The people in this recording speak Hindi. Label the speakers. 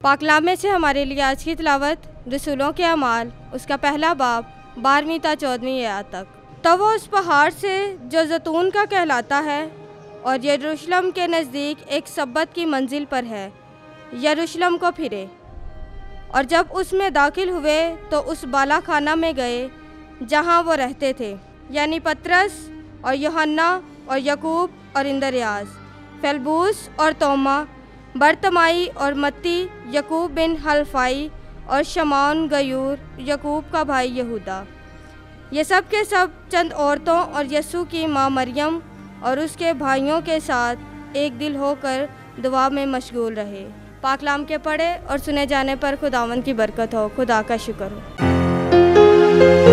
Speaker 1: पाकलामे से हमारे लिए आज की तिलावत रसूलों के अमाल उसका पहला बाब 12वीं ता 14वीं आयत तक। तब वो उस पहाड़ से जो जैतून का कहलाता है और यरूशलेम के नज़दीक एक सब्बत की मंजिल पर है यरूशलेम को फिरे, और जब उसमें दाखिल हुए तो उस बाला खाना में गए जहाँ वो रहते थे, यानी पतरस और यूहन्ना और यकूब और इंदरयास, फेलबूस और तोमा, बरतमाई और मत्ती, यकूब बिन हल्फाई और शमौन गयूर, यकूब का भाई यहूदा। ये सब के सब चंद औरतों और यस्सू की माँ मरियम और उसके भाइयों के साथ एक दिल होकर दुआ में मशगूल रहे। पाकलाम के पढ़े और सुने जाने पर खुदावंद की बरकत हो। खुदा का शुक्र हो।